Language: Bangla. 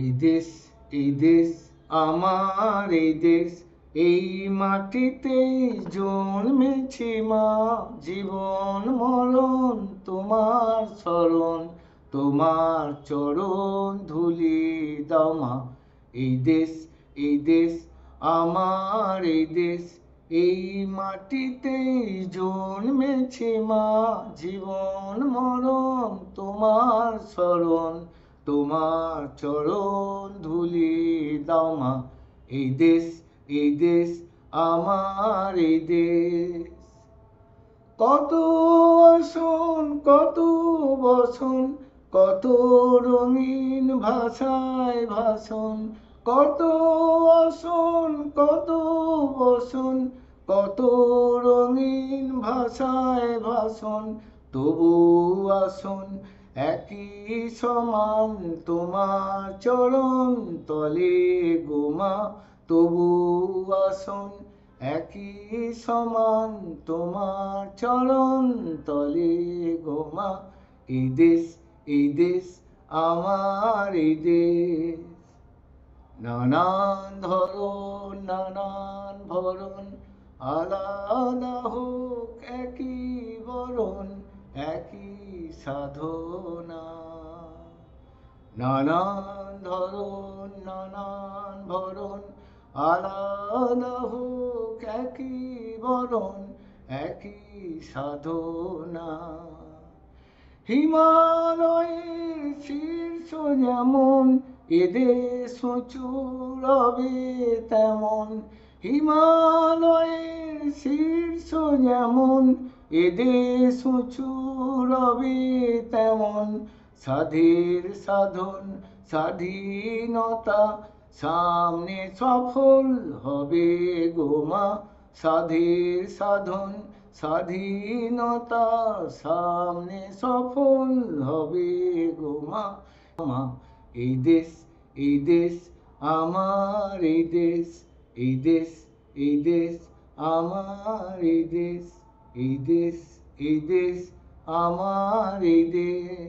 এই দেশ এই দেশ আমার এই দেশ, এই মাটিতেই জন্মেছি মা। জীবন মরণ তোমার শরণ, তোমার চরণ ধুলি দাও মা। এই দেশ এই দেশ আমার এই দেশ, এই মাটিতেই জন্মেছি মা। জীবন মরণ তোমার শরণ, তোমার চরণ ধুলি দাও মা। এই দেশ এই দেশ আমার এই দেশ। কত আসন কত বসন, কত রঙিন ভাষায় ভাষণ। কত আসন কত বসন, কত রঙিন ভাষায় ভাষণ। তবু আসন একই সমান, তোমার চরণ তলে গোমা। তবু আসন একই সমান, তোমার চরণ তলে গোমা। এই দেশ এই দেশ আমার এই দেশ। নানান ধরন নানান ভরণ, আলাদা হোক একই বরণ, একই সাধনা। নানান ধরন নানান ভরণ, আলাদা হোক একই বরণ, একই সাধনা। হিমালয়ের শীর্ষ যেমন, এদেশ উঁচু রবে তেমন। হিমালয়ের শীর্ষ যেমন, এদেশ উঁচু রবে তেমন। সাধের সাধন স্বাধীনতা, সামনে সফল হবে গোমা। সাধের সাধন স্বাধীনতা, সামনে সফল হবে গোমা। এই দেশ এই দেশ আমার এই দেশ, এই দেশ এই দেশ আমার এই দেশ, এই দেশ এই দেশ আমার এই দেশ।